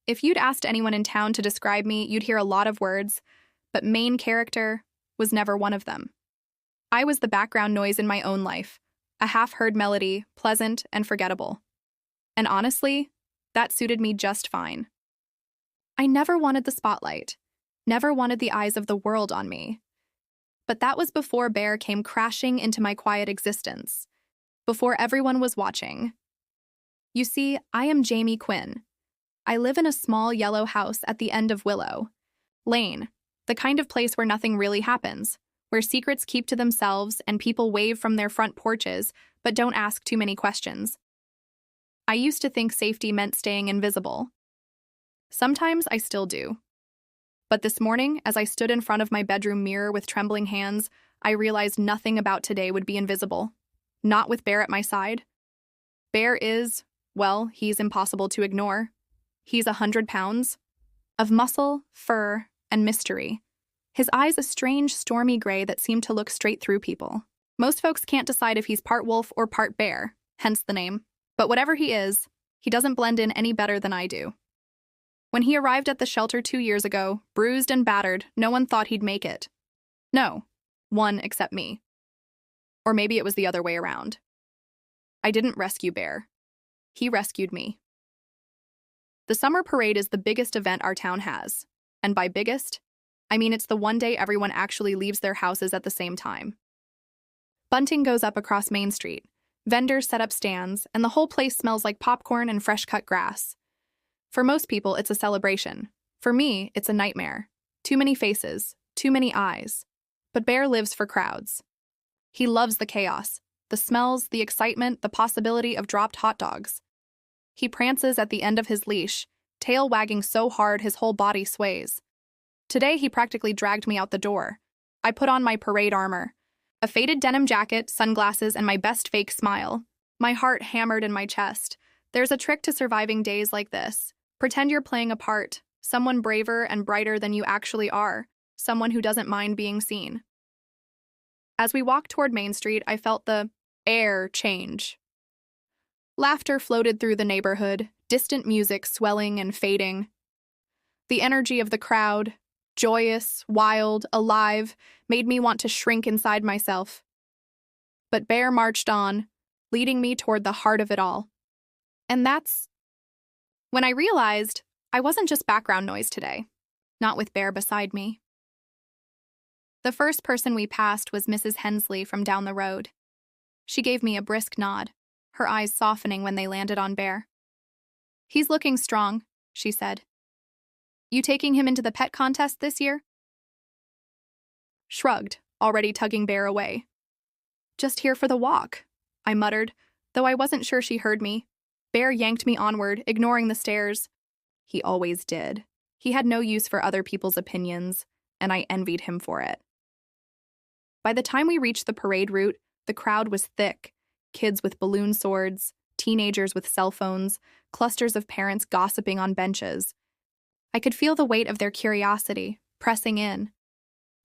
If you'd asked anyone in town to describe me, you'd hear a lot of words, but main character was never one of them. I was the background noise in my own life, a half-heard melody, pleasant and forgettable. And honestly, that suited me just fine. I never wanted the spotlight, never wanted the eyes of the world on me. But that was before Bear came crashing into my quiet existence, before everyone was watching. You see, I am Jamie Quinn. I live in a small yellow house at the end of Willow Lane, the kind of place where nothing really happens, where secrets keep to themselves and people wave from their front porches but don't ask too many questions. I used to think safety meant staying invisible. Sometimes I still do. But this morning, as I stood in front of my bedroom mirror with trembling hands, I realized nothing about today would be invisible. Not with Bear at my side. Bear is, well, he's impossible to ignore. He's 100 pounds of muscle, fur, and mystery. His eyes a strange, stormy gray that seem to look straight through people. Most folks can't decide if he's part wolf or part bear, hence the name. But whatever he is, he doesn't blend in any better than I do. When he arrived at the shelter 2 years ago, bruised and battered, no one thought he'd make it. No, one except me. Or maybe it was the other way around. I didn't rescue Bear. He rescued me. The summer parade is the biggest event our town has. And by biggest, I mean it's the one day everyone actually leaves their houses at the same time. Bunting goes up across Main Street. Vendors set up stands, and the whole place smells like popcorn and fresh-cut grass. For most people, it's a celebration. For me, it's a nightmare. Too many faces, too many eyes. But Bear lives for crowds. He loves the chaos, the smells, the excitement, the possibility of dropped hot dogs. He prances at the end of his leash, tail wagging so hard his whole body sways. Today, he practically dragged me out the door. I put on my parade armor, a faded denim jacket, sunglasses, and my best fake smile. My heart hammered in my chest. There's a trick to surviving days like this. Pretend you're playing a part, someone braver and brighter than you actually are, someone who doesn't mind being seen. As we walked toward Main Street, I felt the air change. Laughter floated through the neighborhood, distant music swelling and fading. The energy of the crowd, joyous, wild, alive, made me want to shrink inside myself. But Bear marched on, leading me toward the heart of it all. And that's when I realized I wasn't just background noise today, not with Bear beside me. The first person we passed was Mrs. Hensley from down the road. She gave me a brisk nod, her eyes softening when they landed on Bear. "He's looking strong," she said. "You taking him into the pet contest this year?" Shrugged, already tugging Bear away. "Just here for the walk," I muttered, though I wasn't sure she heard me. Bear yanked me onward, ignoring the stares. He always did. He had no use for other people's opinions, and I envied him for it. By the time we reached the parade route, the crowd was thick. Kids with balloon swords, teenagers with cell phones, clusters of parents gossiping on benches. I could feel the weight of their curiosity, pressing in.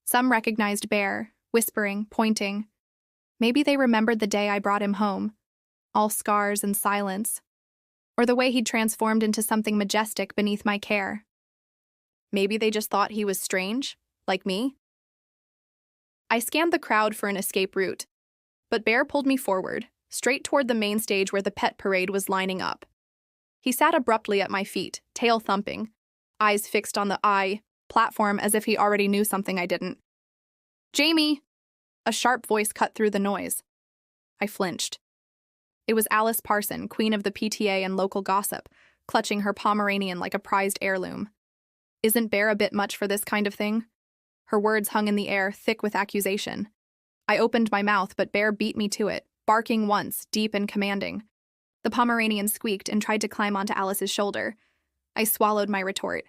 Some recognized Bear, whispering, pointing. Maybe they remembered the day I brought him home, all scars and silence, or the way he'd transformed into something majestic beneath my care. Maybe they just thought he was strange, like me. I scanned the crowd for an escape route, but Bear pulled me forward, straight toward the main stage where the pet parade was lining up. He sat abruptly at my feet, tail thumping, eyes fixed on the platform as if he already knew something I didn't. "Jamie!" A sharp voice cut through the noise. I flinched. It was Alice Parson, queen of the PTA and local gossip, clutching her Pomeranian like a prized heirloom. "Isn't Bear a bit much for this kind of thing?" Her words hung in the air, thick with accusation. I opened my mouth, but Bear beat me to it, barking once, deep and commanding. The Pomeranian squeaked and tried to climb onto Alice's shoulder. I swallowed my retort.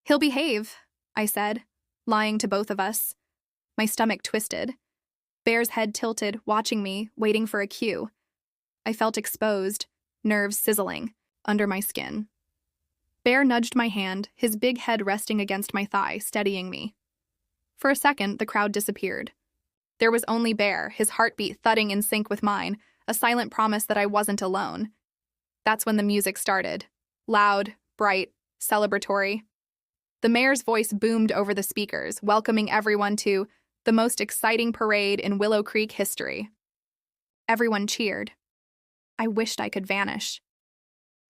"He'll behave," I said, lying to both of us. My stomach twisted. Bear's head tilted, watching me, waiting for a cue. I felt exposed, nerves sizzling, under my skin. Bear nudged my hand, his big head resting against my thigh, steadying me. For a second, the crowd disappeared. There was only Bear, his heartbeat thudding in sync with mine, a silent promise that I wasn't alone. That's when the music started. Loud, bright, celebratory. The mayor's voice boomed over the speakers, welcoming everyone to the most exciting parade in Willow Creek history. Everyone cheered. I wished I could vanish.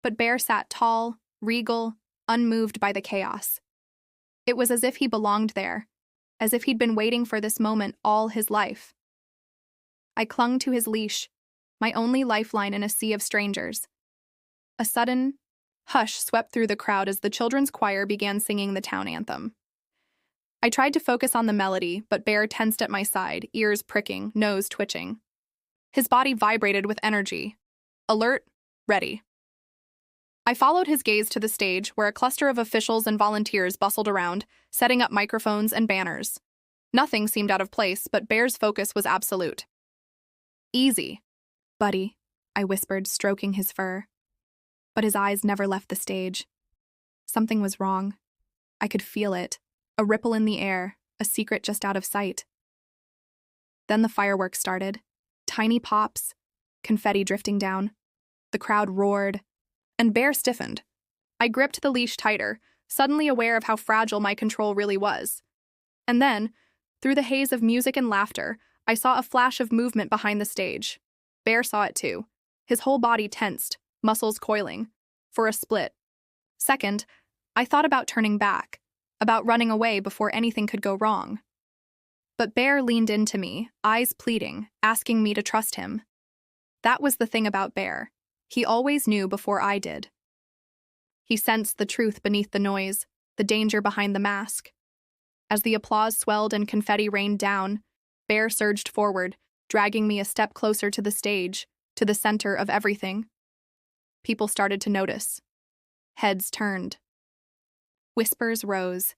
But Bear sat tall, regal, unmoved by the chaos. It was as if he belonged there, as if he'd been waiting for this moment all his life. I clung to his leash, my only lifeline in a sea of strangers. A sudden hush swept through the crowd as the children's choir began singing the town anthem. I tried to focus on the melody, but Bear tensed at my side, ears pricking, nose twitching. His body vibrated with energy. Alert, ready. I followed his gaze to the stage, where a cluster of officials and volunteers bustled around, setting up microphones and banners. Nothing seemed out of place, but Bear's focus was absolute. Easy, buddy, I whispered, stroking his fur. But his eyes never left the stage. Something was wrong. I could feel it, a ripple in the air, a secret just out of sight. Then the fireworks started. Tiny pops, confetti drifting down. The crowd roared, and Bear stiffened. I gripped the leash tighter, suddenly aware of how fragile my control really was. And then, through the haze of music and laughter, I saw a flash of movement behind the stage. Bear saw it too, his whole body tensed, muscles coiling. For a split second, I thought about turning back, about running away before anything could go wrong. But Bear leaned into me, eyes pleading, asking me to trust him. That was the thing about Bear. He always knew before I did. He sensed the truth beneath the noise, the danger behind the mask. As the applause swelled and confetti rained down, Bear surged forward, dragging me a step closer to the stage, to the center of everything. People started to notice. Heads turned. Whispers rose.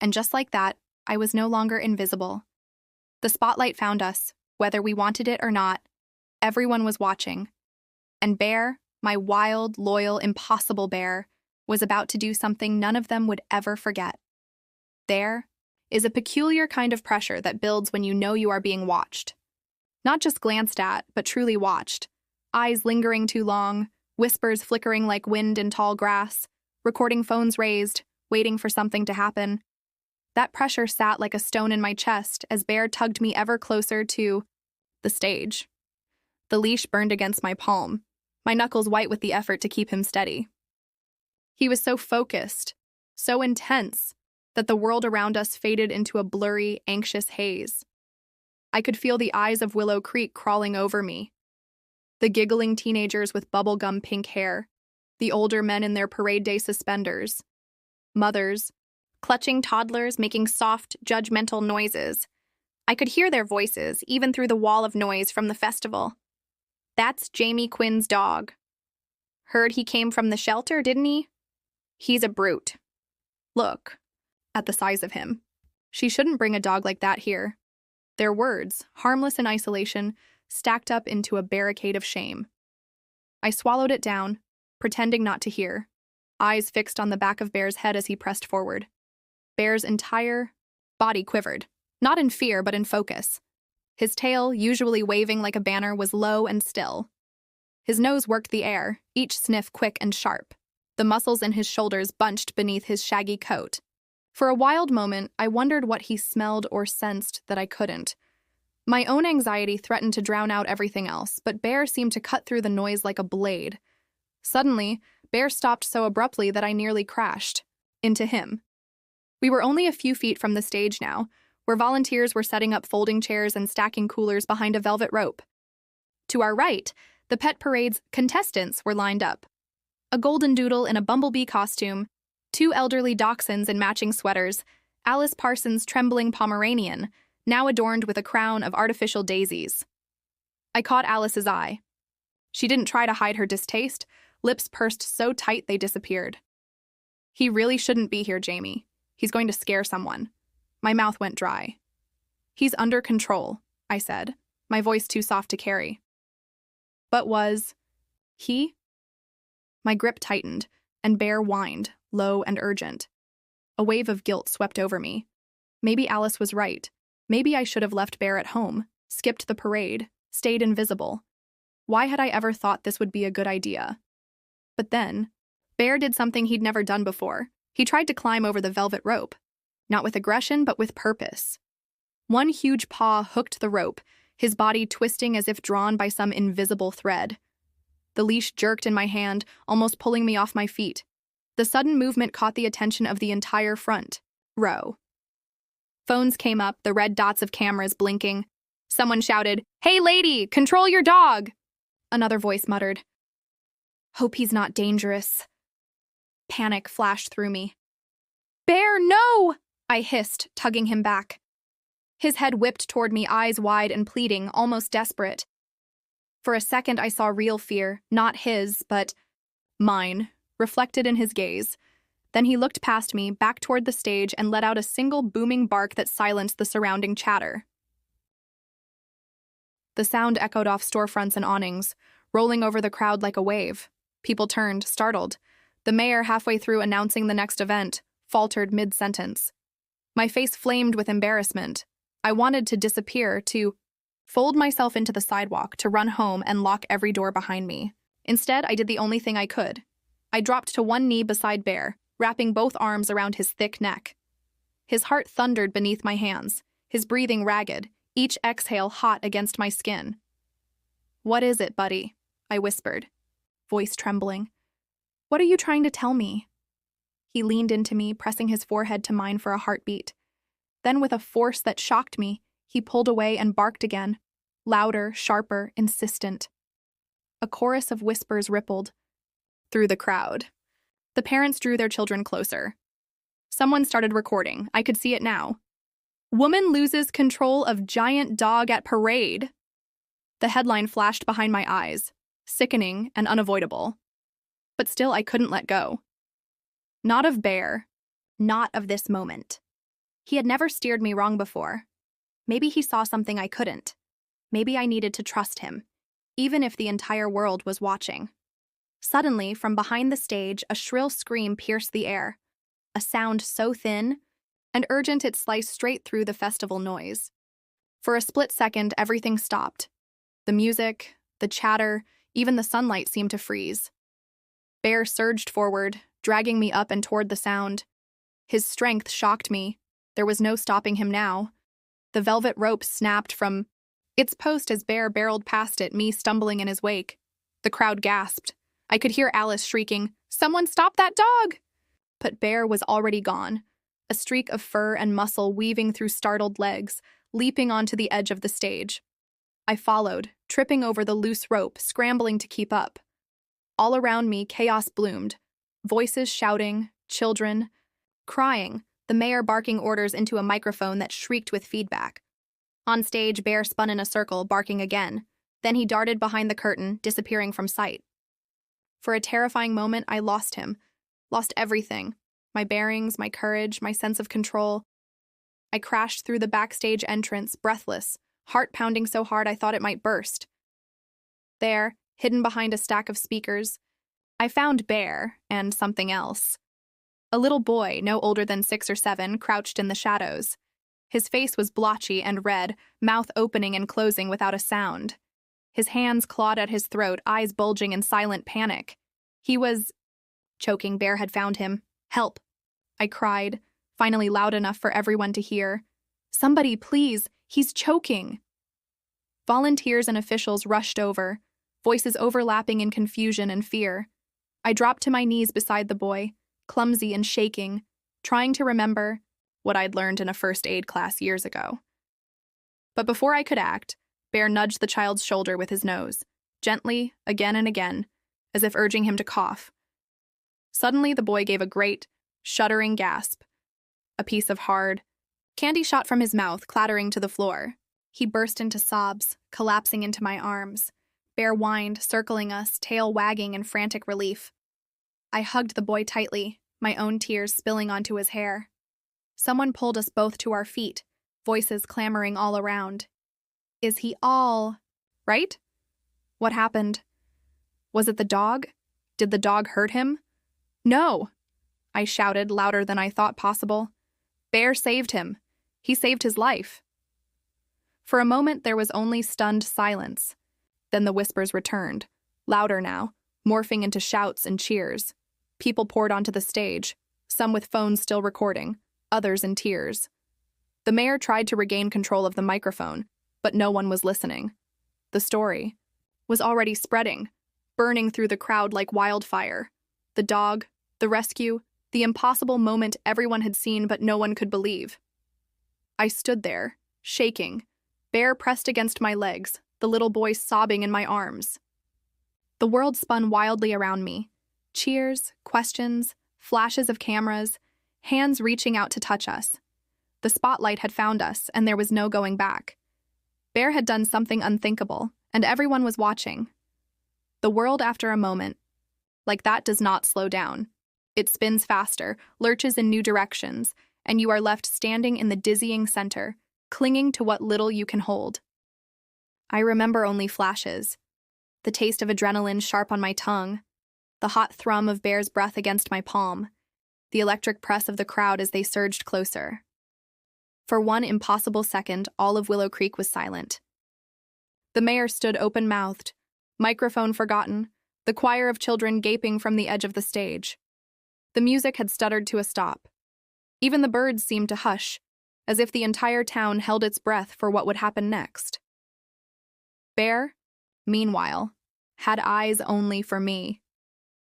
And just like that, I was no longer invisible. The spotlight found us, whether we wanted it or not. Everyone was watching. And Bear, my wild, loyal, impossible Bear, was about to do something none of them would ever forget. There is a peculiar kind of pressure that builds when you know you are being watched. Not just glanced at, but truly watched. Eyes lingering too long, whispers flickering like wind in tall grass, recording phones raised, waiting for something to happen. That pressure sat like a stone in my chest as Bear tugged me ever closer to the stage. The leash burned against my palm, my knuckles white with the effort to keep him steady. He was so focused, so intense, that the world around us faded into a blurry, anxious haze. I could feel the eyes of Willow Creek crawling over me. The giggling teenagers with bubblegum pink hair, the older men in their parade day suspenders, mothers, clutching toddlers making soft, judgmental noises. I could hear their voices, even through the wall of noise from the festival. That's Jamie Quinn's dog. Heard he came from the shelter, didn't he? He's a brute. Look, at the size of him. She shouldn't bring a dog like that here. Their words, harmless in isolation, stacked up into a barricade of shame. I swallowed it down, pretending not to hear, eyes fixed on the back of Bear's head as he pressed forward. Bear's entire body quivered, not in fear but in focus. His tail, usually waving like a banner, was low and still. His nose worked the air, each sniff quick and sharp. The muscles in his shoulders bunched beneath his shaggy coat. For a wild moment, I wondered what he smelled or sensed that I couldn't. My own anxiety threatened to drown out everything else, but Bear seemed to cut through the noise like a blade. Suddenly, Bear stopped so abruptly that I nearly crashed into him. We were only a few feet from the stage now, where volunteers were setting up folding chairs and stacking coolers behind a velvet rope. To our right, the pet parade's contestants were lined up. A golden doodle in a bumblebee costume, 2 elderly dachshunds in matching sweaters, Alice Parsons' trembling Pomeranian, now adorned with a crown of artificial daisies. I caught Alice's eye. She didn't try to hide her distaste, lips pursed so tight they disappeared. He really shouldn't be here, Jamie. He's going to scare someone. My mouth went dry. He's under control, I said, my voice too soft to carry. But was he? My grip tightened, and Bear whined, low and urgent. A wave of guilt swept over me. Maybe Alice was right. Maybe I should have left Bear at home, skipped the parade, stayed invisible. Why had I ever thought this would be a good idea? But then, Bear did something he'd never done before. He tried to climb over the velvet rope. Not with aggression, but with purpose. One huge paw hooked the rope, his body twisting as if drawn by some invisible thread. The leash jerked in my hand, almost pulling me off my feet. The sudden movement caught the attention of the entire front row. Phones came up, the red dots of cameras blinking. Someone shouted, "Hey lady, control your dog!" Another voice muttered, "Hope he's not dangerous." Panic flashed through me. "Bear, no!" I hissed, tugging him back. His head whipped toward me, eyes wide and pleading, almost desperate. For a second I saw real fear, not his, but mine, reflected in his gaze. Then he looked past me, back toward the stage, and let out a single booming bark that silenced the surrounding chatter. The sound echoed off storefronts and awnings, rolling over the crowd like a wave. People turned, startled. The mayor, halfway through announcing the next event, faltered mid-sentence. My face flamed with embarrassment. I wanted to disappear, to fold myself into the sidewalk, to run home and lock every door behind me. Instead, I did the only thing I could. I dropped to one knee beside Bear, wrapping both arms around his thick neck. His heart thundered beneath my hands, his breathing ragged, each exhale hot against my skin. "What is it, buddy?" I whispered, voice trembling. "What are you trying to tell me?" He leaned into me, pressing his forehead to mine for a heartbeat. Then, with a force that shocked me, he pulled away and barked again, louder, sharper, insistent. A chorus of whispers rippled through the crowd. The parents drew their children closer. Someone started recording. I could see it now. "Woman loses control of giant dog at parade." The headline flashed behind my eyes, sickening and unavoidable. But still I couldn't let go. Not of Bear. Not of this moment. He had never steered me wrong before. Maybe he saw something I couldn't. Maybe I needed to trust him, even if the entire world was watching. Suddenly, from behind the stage, a shrill scream pierced the air. A sound so thin and urgent it sliced straight through the festival noise. For a split second, everything stopped. The music, the chatter, even the sunlight seemed to freeze. Bear surged forward, dragging me up and toward the sound. His strength shocked me. There was no stopping him now. The velvet rope snapped from its post as Bear barreled past it, me stumbling in his wake. The crowd gasped. I could hear Alice shrieking, "Someone stop that dog!" But Bear was already gone, a streak of fur and muscle weaving through startled legs, leaping onto the edge of the stage. I followed, tripping over the loose rope, scrambling to keep up. All around me, chaos bloomed. Voices shouting, children crying, the mayor barking orders into a microphone that shrieked with feedback. On stage, Bear spun in a circle, barking again. Then he darted behind the curtain, disappearing from sight. For a terrifying moment, I lost him. Lost everything. My bearings, my courage, my sense of control. I crashed through the backstage entrance, breathless, heart pounding so hard I thought it might burst. There, hidden behind a stack of speakers, I found Bear and something else. A little boy, no older than 6 or 7, crouched in the shadows. His face was blotchy and red, mouth opening and closing without a sound. His hands clawed at his throat, eyes bulging in silent panic. He was choking. Bear had found him. "Help!" I cried, finally loud enough for everyone to hear. "Somebody, please! He's choking!" Volunteers and officials rushed over, voices overlapping in confusion and fear. I dropped to my knees beside the boy, clumsy and shaking, trying to remember what I'd learned in a first aid class years ago. But before I could act, Bear nudged the child's shoulder with his nose, gently, again and again, as if urging him to cough. Suddenly, the boy gave a great, shuddering gasp. A piece of hard candy shot from his mouth, clattering to the floor. He burst into sobs, collapsing into my arms. Bear whined, circling us, tail wagging in frantic relief. I hugged the boy tightly, my own tears spilling onto his hair. Someone pulled us both to our feet, voices clamoring all around. "Is he all right? What happened? Was it the dog? Did the dog hurt him?" "No!" I shouted, louder than I thought possible. "Bear saved him. He saved his life." For a moment there was only stunned silence. Then the whispers returned, louder now, morphing into shouts and cheers. People poured onto the stage, some with phones still recording, others in tears. The mayor tried to regain control of the microphone, but no one was listening. The story was already spreading, burning through the crowd like wildfire. The dog, the rescue, the impossible moment everyone had seen but no one could believe. I stood there, shaking, Bear pressed against my legs, the little boy sobbing in my arms. The world spun wildly around me. Cheers, questions, flashes of cameras, hands reaching out to touch us. The spotlight had found us, and there was no going back. Bear had done something unthinkable, and everyone was watching. The world, after a moment, like that, does not slow down. It spins faster, lurches in new directions, and you are left standing in the dizzying center, clinging to what little you can hold. I remember only flashes. The taste of adrenaline sharp on my tongue, the hot thrum of Bear's breath against my palm, the electric press of the crowd as they surged closer. For one impossible second, all of Willow Creek was silent. The mayor stood open-mouthed, microphone forgotten, the choir of children gaping from the edge of the stage. The music had stuttered to a stop. Even the birds seemed to hush, as if the entire town held its breath for what would happen next. Bear, meanwhile, had eyes only for me.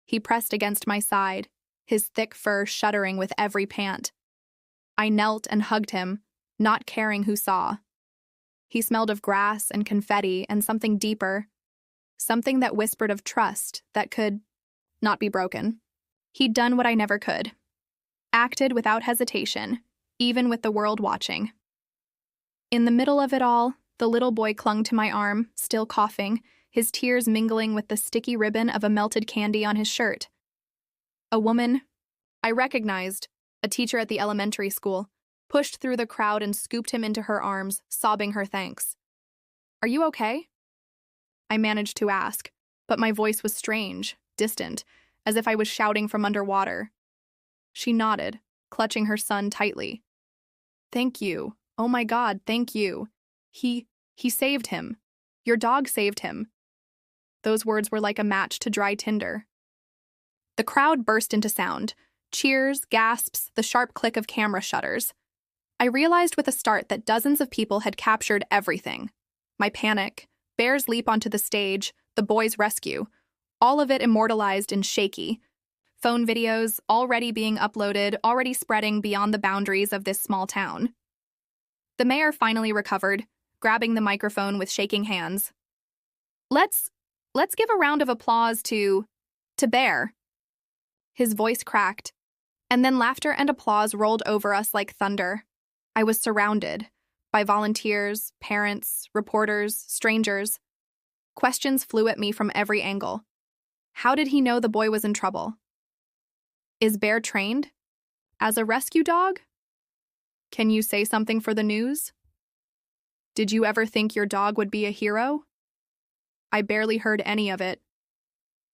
He pressed against my side, his thick fur shuddering with every pant. I knelt and hugged him, not caring who saw. He smelled of grass and confetti and something deeper, something that whispered of trust that could not be broken. He'd done what I never could. Acted without hesitation, even with the world watching. In the middle of it all, the little boy clung to my arm, still coughing, his tears mingling with the sticky ribbon of a melted candy on his shirt. A woman I recognized, a teacher at the elementary school, pushed through the crowd and scooped him into her arms, sobbing her thanks. "Are you okay?" I managed to ask, but my voice was strange, distant, as if I was shouting from underwater. She nodded, clutching her son tightly. "Thank you. Oh my God, thank you. He saved him. Your dog saved him." Those words were like a match to dry tinder. The crowd burst into sound. Cheers, gasps, the sharp click of camera shutters. I realized with a start that dozens of people had captured everything. My panic, Bear's leap onto the stage, the boy's rescue, all of it immortalized in shaky. Phone videos already being uploaded, already spreading beyond the boundaries of this small town. The mayor finally recovered, grabbing the microphone with shaking hands. Let's give a round of applause to Bear." His voice cracked, and then laughter and applause rolled over us like thunder. I was surrounded by volunteers, parents, reporters, strangers. Questions flew at me from every angle. How did he know the boy was in trouble? Is Bear trained? As a rescue dog? Can you say something for the news? Did you ever think your dog would be a hero? I barely heard any of it.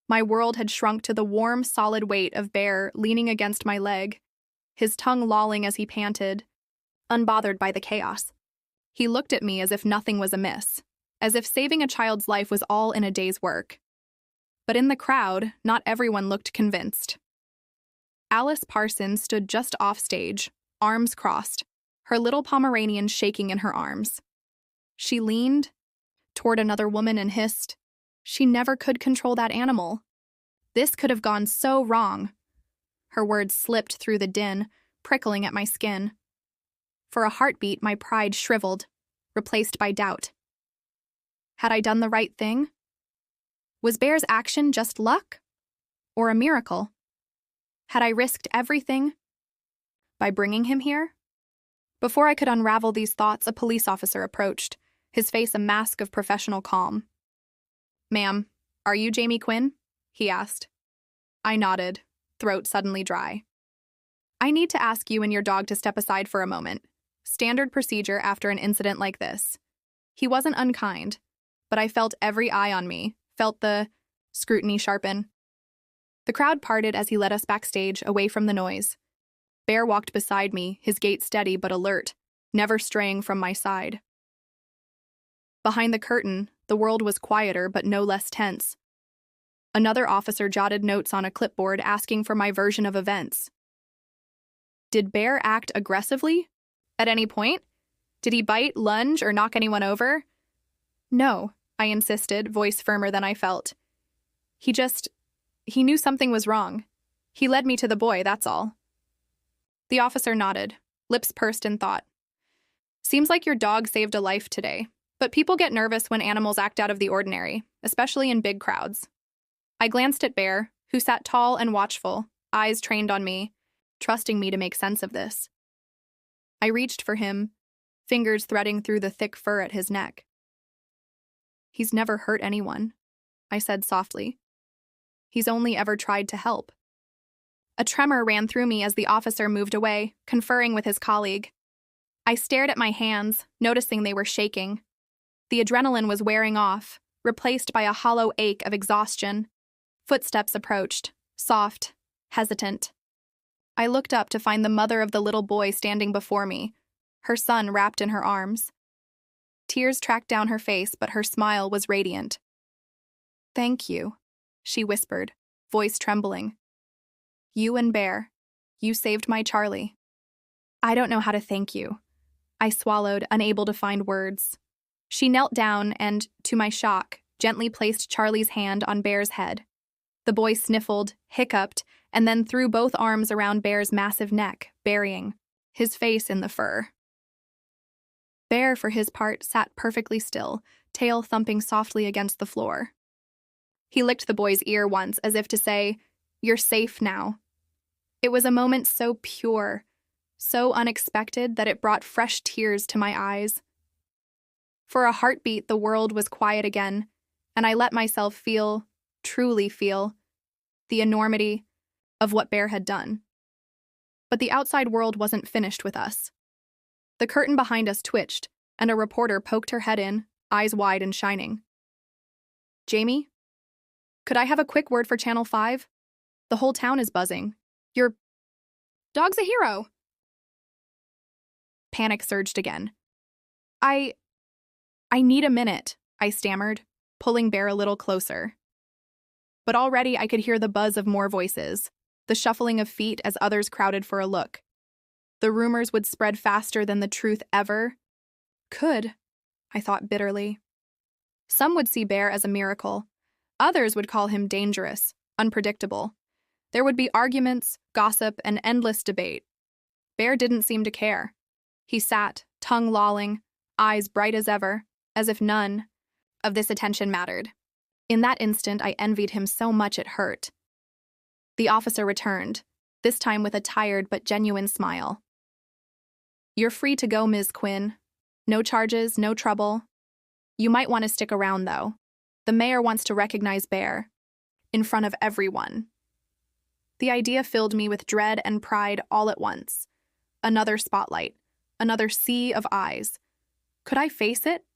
My world had shrunk to the warm, solid weight of Bear leaning against my leg, his tongue lolling as he panted, unbothered by the chaos. He looked at me as if nothing was amiss, as if saving a child's life was all in a day's work. But in the crowd, not everyone looked convinced. Alice Parsons stood just off stage, arms crossed, her little Pomeranian shaking in her arms. She leaned toward another woman and hissed, "She never could control that animal. This could have gone so wrong." Her words slipped through the din, prickling at my skin. For a heartbeat, my pride shriveled, replaced by doubt. Had I done the right thing? Was Bear's action just luck? Or a miracle? Had I risked everything by bringing him here? Before I could unravel these thoughts, a police officer approached, his face a mask of professional calm. "Ma'am, are you Jamie Quinn?" he asked. I nodded, throat suddenly dry. "I need to ask you and your dog to step aside for a moment. Standard procedure after an incident like this." He wasn't unkind, but I felt every eye on me, felt the scrutiny sharpen. The crowd parted as he led us backstage, away from the noise. Bear walked beside me, his gait steady but alert, never straying from my side. Behind the curtain, the world was quieter but no less tense. Another officer jotted notes on a clipboard asking for my version of events. Did Bear act aggressively? At any point? Did he bite, lunge, or knock anyone over? No, I insisted, voice firmer than I felt. He knew something was wrong. He led me to the boy, that's all. The officer nodded, lips pursed in thought. Seems like your dog saved a life today, but people get nervous when animals act out of the ordinary, especially in big crowds. I glanced at Bear, who sat tall and watchful, eyes trained on me, trusting me to make sense of this. I reached for him, fingers threading through the thick fur at his neck. He's never hurt anyone, I said softly. He's only ever tried to help. A tremor ran through me as the officer moved away, conferring with his colleague. I stared at my hands, noticing they were shaking. The adrenaline was wearing off, replaced by a hollow ache of exhaustion. Footsteps approached, soft, hesitant. I looked up to find the mother of the little boy standing before me, her son wrapped in her arms. Tears tracked down her face, but her smile was radiant. "Thank you," she whispered, voice trembling. "You and Bear, you saved my Charlie." "I don't know how to thank you," I swallowed, unable to find words. She knelt down and, to my shock, gently placed Charlie's hand on Bear's head. The boy sniffled, hiccuped, and then threw both arms around Bear's massive neck, burying his face in the fur. Bear, for his part, sat perfectly still, tail thumping softly against the floor. He licked the boy's ear once, as if to say, "You're safe now." It was a moment so pure, so unexpected that it brought fresh tears to my eyes. For a heartbeat, the world was quiet again, and I let myself feel, truly feel, the enormity of what Bear had done. But the outside world wasn't finished with us. The curtain behind us twitched, and a reporter poked her head in, eyes wide and shining. "Jamie? Could I have a quick word for Channel 5? The whole town is buzzing. Your dog's a hero." Panic surged again. I need a minute," I stammered, pulling Bear a little closer. But already I could hear the buzz of more voices, the shuffling of feet as others crowded for a look. The rumors would spread faster than the truth ever could, I thought bitterly. Some would see Bear as a miracle. Others would call him dangerous, unpredictable. There would be arguments, gossip, and endless debate. Bear didn't seem to care. He sat, tongue lolling, eyes bright as ever, as if none of this attention mattered. In that instant, I envied him so much it hurt. The officer returned, this time with a tired but genuine smile. "You're free to go, Ms. Quinn. No charges, no trouble. You might want to stick around, though. The mayor wants to recognize Bear. In front of everyone." The idea filled me with dread and pride all at once. Another spotlight, another sea of eyes. Could I face it?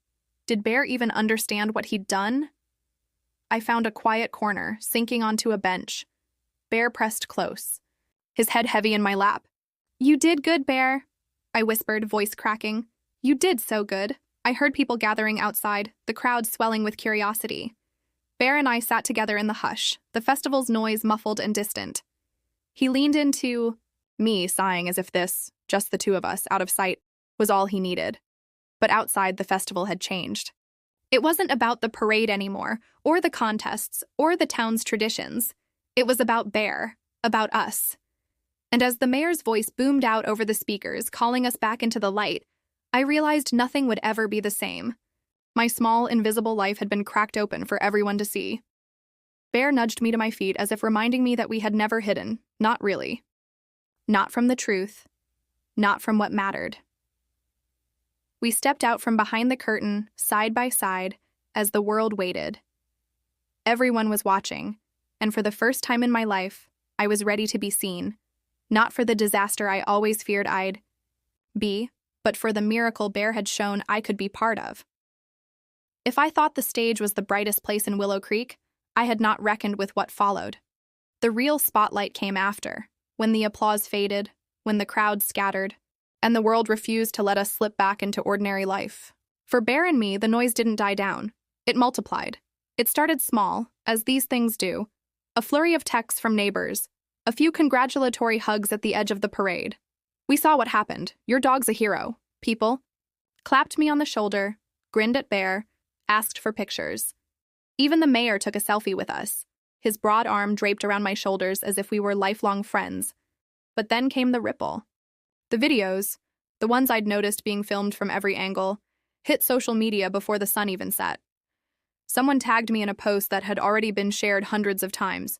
Did Bear even understand what he'd done? I found a quiet corner, sinking onto a bench. Bear pressed close, his head heavy in my lap. "You did good, Bear," I whispered, voice cracking. "You did so good." I heard people gathering outside, the crowd swelling with curiosity. Bear and I sat together in the hush, the festival's noise muffled and distant. He leaned into me, sighing as if this, just the two of us, out of sight, was all he needed. But outside, the festival had changed. It wasn't about the parade anymore, or the contests, or the town's traditions. It was about Bear, about us. And as the mayor's voice boomed out over the speakers, calling us back into the light, I realized nothing would ever be the same. My small, invisible life had been cracked open for everyone to see. Bear nudged me to my feet as if reminding me that we had never hidden, not really. Not from the truth, not from what mattered. We stepped out from behind the curtain, side by side, as the world waited. Everyone was watching, and for the first time in my life, I was ready to be seen, not for the disaster I always feared I'd be, but for the miracle Bear had shown I could be part of. If I thought the stage was the brightest place in Willow Creek, I had not reckoned with what followed. The real spotlight came after, when the applause faded, when the crowd scattered, and the world refused to let us slip back into ordinary life. For Bear and me, the noise didn't die down. It multiplied. It started small, as these things do. A flurry of texts from neighbors, a few congratulatory hugs at the edge of the parade. We saw what happened. Your dog's a hero. People clapped me on the shoulder, grinned at Bear, asked for pictures. Even the mayor took a selfie with us, his broad arm draped around my shoulders as if we were lifelong friends. But then came the ripple. The videos, the ones I'd noticed being filmed from every angle, hit social media before the sun even set. Someone tagged me in a post that had already been shared hundreds of times.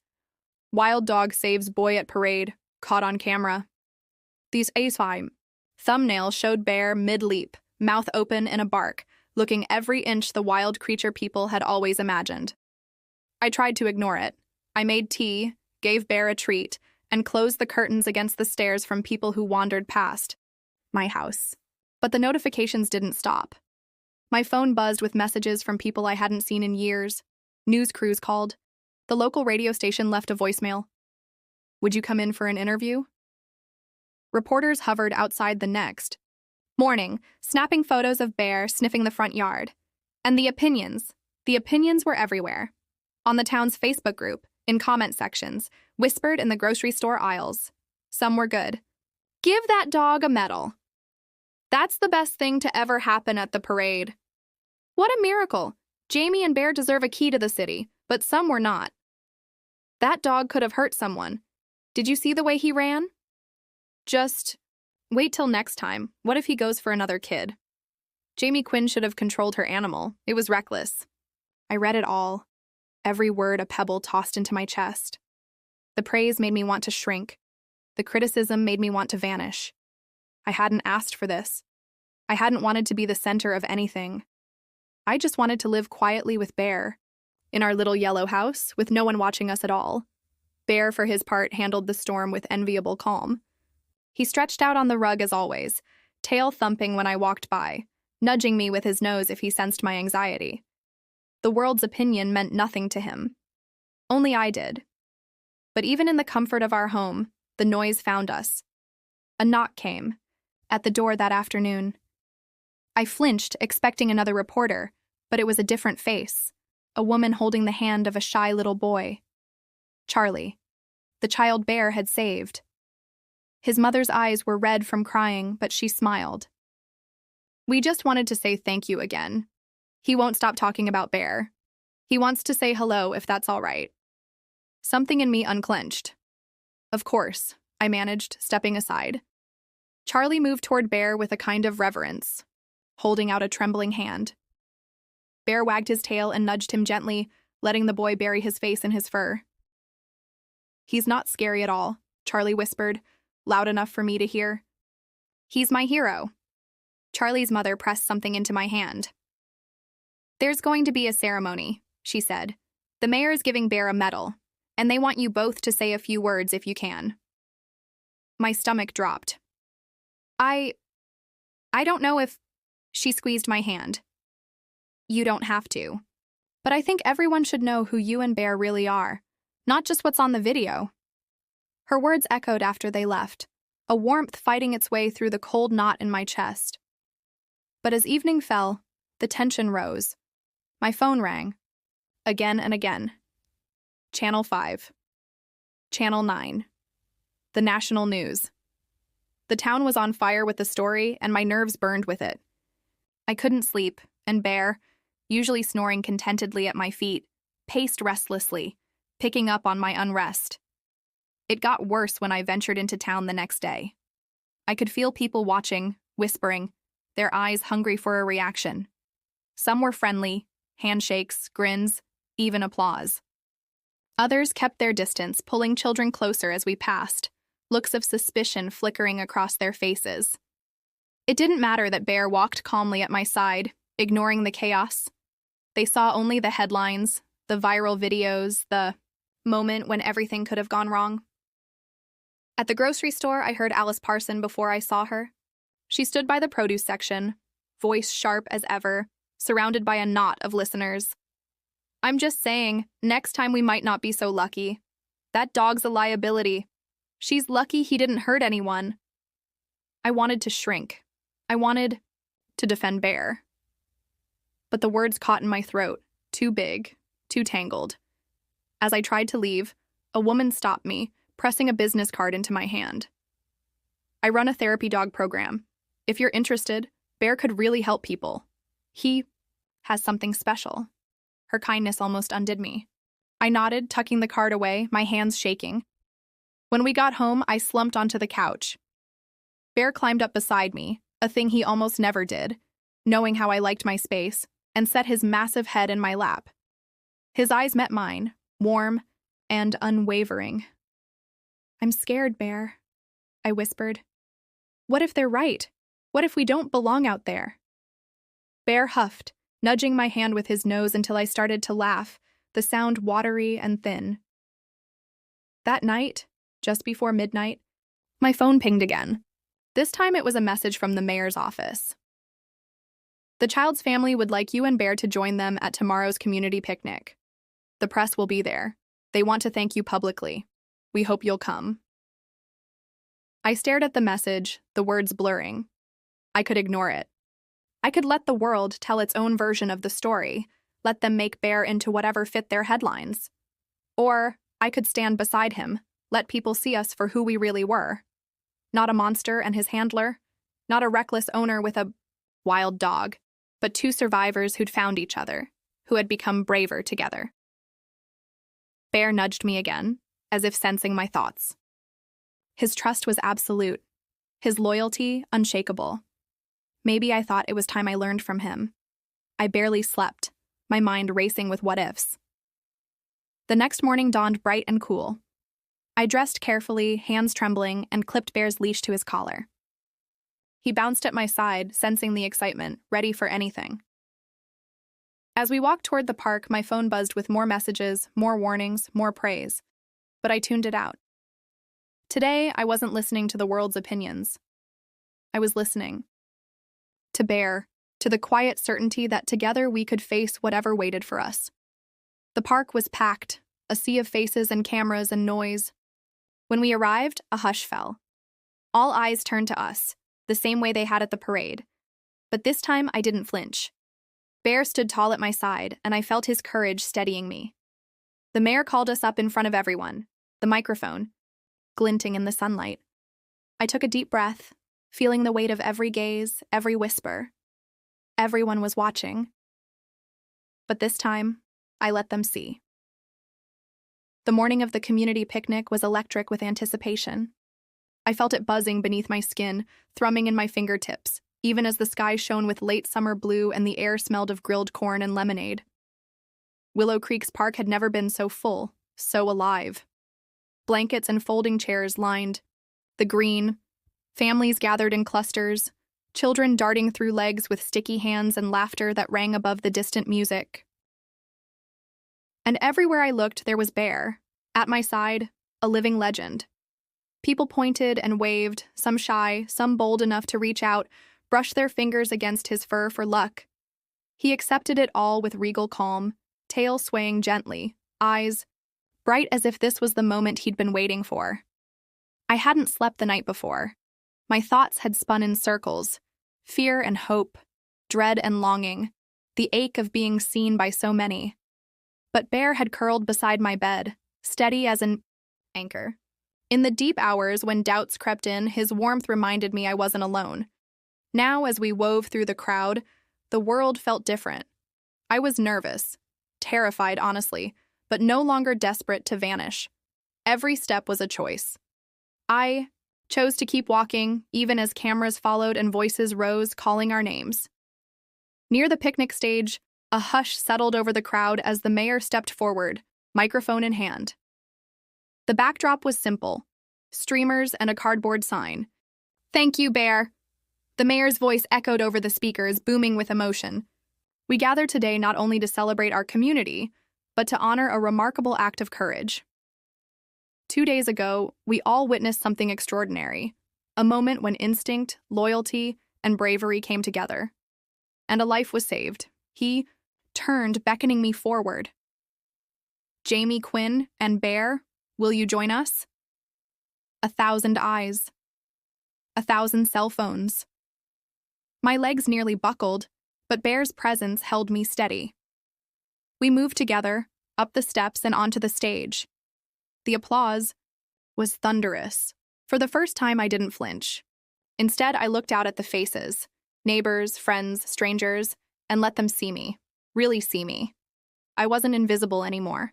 Wild dog saves boy at parade, caught on camera. These A-time thumbnails showed Bear mid-leap, mouth open in a bark, looking every inch the wild creature people had always imagined. I tried to ignore it. I made tea, gave Bear a treat, and closed the curtains against the stares from people who wandered past my house. But the notifications didn't stop. My phone buzzed with messages from people I hadn't seen in years. News crews called. The local radio station left a voicemail. Would you come in for an interview? Reporters hovered outside the next morning, snapping photos of Bear sniffing the front yard. And the opinions were everywhere. On the town's Facebook group, in comment sections, whispered in the grocery store aisles. Some were good. Give that dog a medal. That's the best thing to ever happen at the parade. What a miracle. Jamie and Bear deserve a key to the city, but some were not. That dog could have hurt someone. Did you see the way he ran? Just wait till next time. What if he goes for another kid? Jamie Quinn should have controlled her animal. It was reckless. I read it all. Every word a pebble tossed into my chest. The praise made me want to shrink. The criticism made me want to vanish. I hadn't asked for this. I hadn't wanted to be the center of anything. I just wanted to live quietly with Bear, in our little yellow house, with no one watching us at all. Bear, for his part, handled the storm with enviable calm. He stretched out on the rug as always, tail thumping when I walked by, nudging me with his nose if he sensed my anxiety. The world's opinion meant nothing to him. Only I did. But even in the comfort of our home, the noise found us. A knock came, at the door that afternoon. I flinched, expecting another reporter, but it was a different face, a woman holding the hand of a shy little boy. Charlie, the child Bear had saved. His mother's eyes were red from crying, but she smiled. We just wanted to say thank you again. He won't stop talking about Bear. He wants to say hello if that's all right. Something in me unclenched. Of course, I managed, stepping aside. Charlie moved toward Bear with a kind of reverence, holding out a trembling hand. Bear wagged his tail and nudged him gently, letting the boy bury his face in his fur. He's not scary at all, Charlie whispered, loud enough for me to hear. He's my hero. Charlie's mother pressed something into my hand. There's going to be a ceremony, she said. The mayor is giving Bear a medal, and they want you both to say a few words if you can. My stomach dropped. I don't know if... She squeezed my hand. You don't have to. But I think everyone should know who you and Bear really are, not just what's on the video. Her words echoed after they left, a warmth fighting its way through the cold knot in my chest. But as evening fell, the tension rose. My phone rang. Again and again. Channel 5. Channel 9. The national news. The town was on fire with the story, and my nerves burned with it. I couldn't sleep, and Bear, usually snoring contentedly at my feet, paced restlessly, picking up on my unrest. It got worse when I ventured into town the next day. I could feel people watching, whispering, their eyes hungry for a reaction. Some were friendly, handshakes, grins, even applause. Others kept their distance, pulling children closer as we passed, looks of suspicion flickering across their faces. It didn't matter that Bear walked calmly at my side, ignoring the chaos. They saw only the headlines, the viral videos, the moment when everything could have gone wrong. At the grocery store, I heard Alice Parson before I saw her. She stood by the produce section, voice sharp as ever, surrounded by a knot of listeners. I'm just saying, next time we might not be so lucky. That dog's a liability. She's lucky he didn't hurt anyone. I wanted to shrink. I wanted to defend Bear. But the words caught in my throat, too big, too tangled. As I tried to leave, a woman stopped me, pressing a business card into my hand. I run a therapy dog program. If you're interested, Bear could really help people. He has something special. Her kindness almost undid me. I nodded, tucking the card away, my hands shaking. When we got home, I slumped onto the couch. Bear climbed up beside me, a thing he almost never did, knowing how I liked my space, and set his massive head in my lap. His eyes met mine, warm and unwavering. "I'm scared, Bear," I whispered. "What if they're right? What if we don't belong out there?" Bear huffed, nudging my hand with his nose until I started to laugh, the sound watery and thin. That night, just before midnight, my phone pinged again. This time it was a message from the mayor's office. "The child's family would like you and Bear to join them at tomorrow's community picnic. The press will be there. They want to thank you publicly. We hope you'll come." I stared at the message, the words blurring. I could ignore it. I could let the world tell its own version of the story, let them make Bear into whatever fit their headlines. Or I could stand beside him, let people see us for who we really were. Not a monster and his handler, not a reckless owner with a wild dog, but two survivors who'd found each other, who had become braver together. Bear nudged me again, as if sensing my thoughts. His trust was absolute, his loyalty unshakable. Maybe I thought it was time I learned from him. I barely slept, my mind racing with what-ifs. The next morning dawned bright and cool. I dressed carefully, hands trembling, and clipped Bear's leash to his collar. He bounced at my side, sensing the excitement, ready for anything. As we walked toward the park, my phone buzzed with more messages, more warnings, more praise. But I tuned it out. Today, I wasn't listening to the world's opinions. I was listening. To Bear, to the quiet certainty that together we could face whatever waited for us. The park was packed, a sea of faces and cameras and noise. When we arrived, a hush fell. All eyes turned to us, the same way they had at the parade. But this time, I didn't flinch. Bear stood tall at my side, and I felt his courage steadying me. The mayor called us up in front of everyone, the microphone, glinting in the sunlight. I took a deep breath, feeling the weight of every gaze, every whisper. Everyone was watching. But this time, I let them see. The morning of the community picnic was electric with anticipation. I felt it buzzing beneath my skin, thrumming in my fingertips, even as the sky shone with late summer blue and the air smelled of grilled corn and lemonade. Willow Creek's park had never been so full, so alive. Blankets and folding chairs lined the green, families gathered in clusters, children darting through legs with sticky hands and laughter that rang above the distant music. And everywhere I looked, there was Bear, at my side, a living legend. People pointed and waved, some shy, some bold enough to reach out, brush their fingers against his fur for luck. He accepted it all with regal calm, tail swaying gently, eyes bright as if this was the moment he'd been waiting for. I hadn't slept the night before. My thoughts had spun in circles, fear and hope, dread and longing, the ache of being seen by so many. But Bear had curled beside my bed, steady as an anchor. In the deep hours when doubts crept in, his warmth reminded me I wasn't alone. Now, as we wove through the crowd, the world felt different. I was nervous, terrified, honestly, but no longer desperate to vanish. Every step was a choice. I chose to keep walking, even as cameras followed and voices rose, calling our names. Near the picnic stage, a hush settled over the crowd as the mayor stepped forward, microphone in hand. The backdrop was simple, streamers and a cardboard sign. "Thank you, Bear." The mayor's voice echoed over the speakers, booming with emotion. We gathered today not only to celebrate our community, but to honor a remarkable act of courage. 2 days ago, we all witnessed something extraordinary, a moment when instinct, loyalty, and bravery came together. And a life was saved. He turned, beckoning me forward. "Jamie, Quinn, and Bear, will you join us?" 1,000 eyes. 1,000 cell phones. My legs nearly buckled, but Bear's presence held me steady. We moved together, up the steps and onto the stage. The applause was thunderous. For the first time, I didn't flinch. Instead, I looked out at the faces, neighbors, friends, strangers, and let them see me, really see me. I wasn't invisible anymore.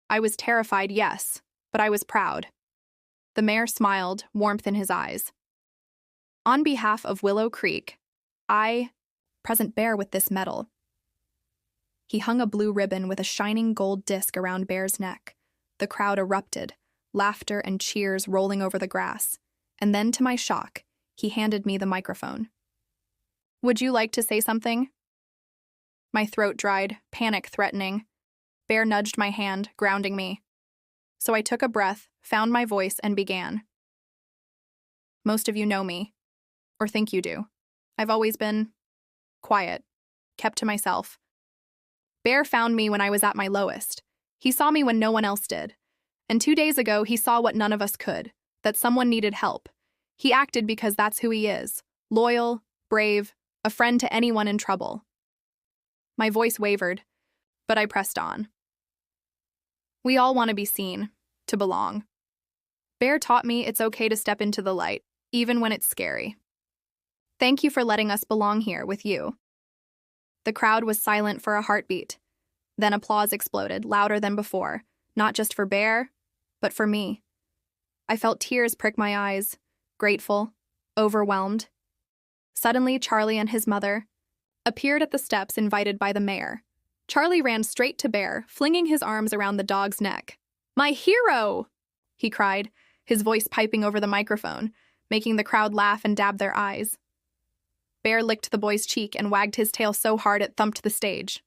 I was terrified, yes, but I was proud. The mayor smiled, warmth in his eyes. On behalf of Willow Creek, I present Bear with this medal. He hung a blue ribbon with a shining gold disc around Bear's neck. The crowd erupted, laughter and cheers rolling over the grass. And then, to my shock, he handed me the microphone. Would you like to say something? My throat dried, panic threatening. Bear nudged my hand, grounding me. So I took a breath, found my voice, and began. Most of you know me, or think you do. I've always been quiet, kept to myself. Bear found me when I was at my lowest. He saw me when no one else did. And 2 days ago, he saw what none of us could, that someone needed help. He acted because that's who he is, loyal, brave, a friend to anyone in trouble. My voice wavered, but I pressed on. We all want to be seen, to belong. Bear taught me it's okay to step into the light, even when it's scary. Thank you for letting us belong here with you. The crowd was silent for a heartbeat. Then applause exploded, louder than before, not just for Bear, but for me. I felt tears prick my eyes, grateful, overwhelmed. Suddenly, Charlie and his mother appeared at the steps, invited by the mayor. Charlie ran straight to Bear, flinging his arms around the dog's neck. "My hero!" he cried, his voice piping over the microphone, making the crowd laugh and dab their eyes. Bear licked the boy's cheek and wagged his tail so hard it thumped the stage.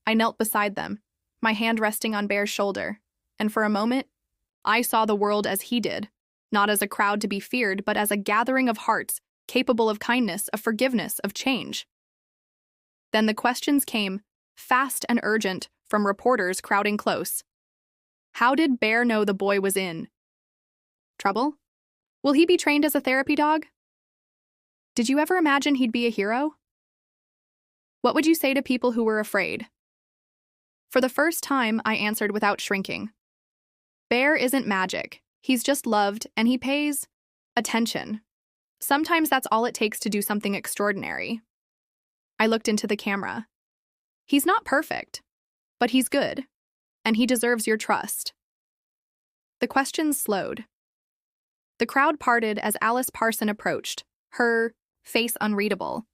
I knelt beside them, my hand resting on Bear's shoulder, and for a moment, I saw the world as he did, not as a crowd to be feared, but as a gathering of hearts capable of kindness, of forgiveness, of change. Then the questions came, fast and urgent, from reporters crowding close. How did Bear know the boy was in trouble? Will he be trained as a therapy dog? Did you ever imagine he'd be a hero? What would you say to people who were afraid? For the first time, I answered without shrinking. Bear isn't magic. He's just loved, and he pays attention. Sometimes that's all it takes to do something extraordinary. I looked into the camera. He's not perfect, but he's good, and he deserves your trust. The questions slowed. The crowd parted as Alice Parson approached, her face unreadable.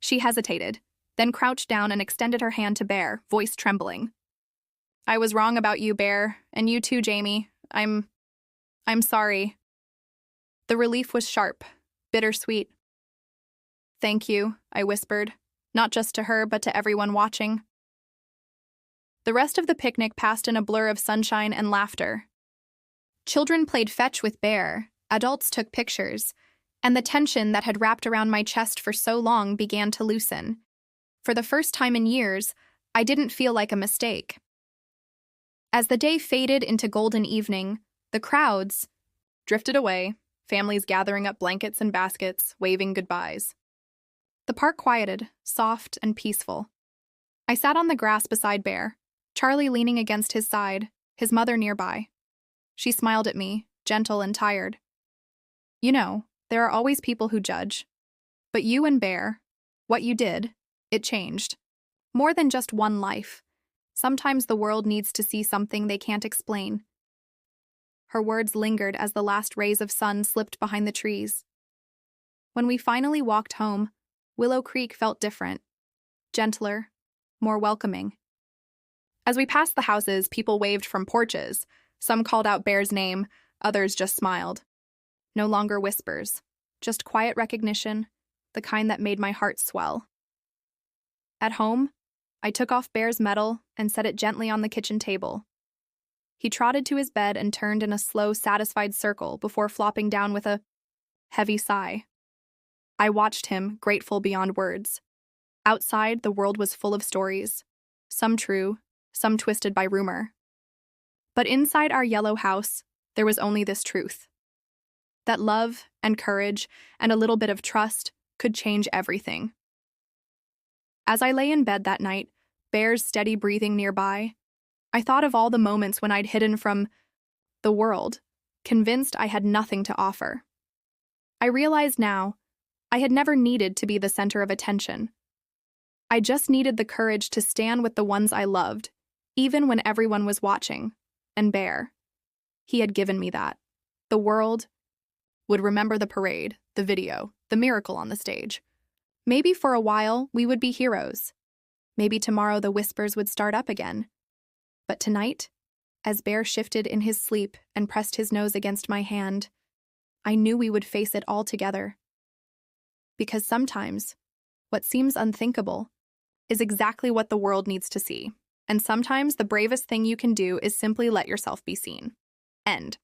She hesitated, then crouched down and extended her hand to Bear, voice trembling. I was wrong about you, Bear, and you too, Jamie. I'm sorry. The relief was sharp, bittersweet. Thank you, I whispered, not just to her, but to everyone watching. The rest of the picnic passed in a blur of sunshine and laughter. Children played fetch with Bear, adults took pictures, and the tension that had wrapped around my chest for so long began to loosen. For the first time in years, I didn't feel like a mistake. As the day faded into golden evening, the crowds drifted away, families gathering up blankets and baskets, waving goodbyes. The park quieted, soft and peaceful. I sat on the grass beside Bear, Charlie leaning against his side, his mother nearby. She smiled at me, gentle and tired. You know, there are always people who judge. But you and Bear, what you did, it changed. More than just one life. Sometimes the world needs to see something they can't explain. Her words lingered as the last rays of sun slipped behind the trees. When we finally walked home, Willow Creek felt different, gentler, more welcoming. As we passed the houses, people waved from porches. Some called out Bear's name, others just smiled. No longer whispers, just quiet recognition, the kind that made my heart swell. At home, I took off Bear's medal and set it gently on the kitchen table. He trotted to his bed and turned in a slow, satisfied circle before flopping down with a heavy sigh. I watched him, grateful beyond words. Outside, the world was full of stories, some true, some twisted by rumor. But inside our yellow house, there was only this truth: that love and courage and a little bit of trust could change everything. As I lay in bed that night, Bear's steady breathing nearby, I thought of all the moments when I'd hidden from the world, convinced I had nothing to offer. I realized now I had never needed to be the center of attention. I just needed the courage to stand with the ones I loved, even when everyone was watching, and Bear. He had given me that. The world would remember the parade, the video, the miracle on the stage. Maybe for a while we would be heroes. Maybe tomorrow the whispers would start up again. But tonight, as Bear shifted in his sleep and pressed his nose against my hand, I knew we would face it all together. Because sometimes, what seems unthinkable is exactly what the world needs to see. And sometimes the bravest thing you can do is simply let yourself be seen. End.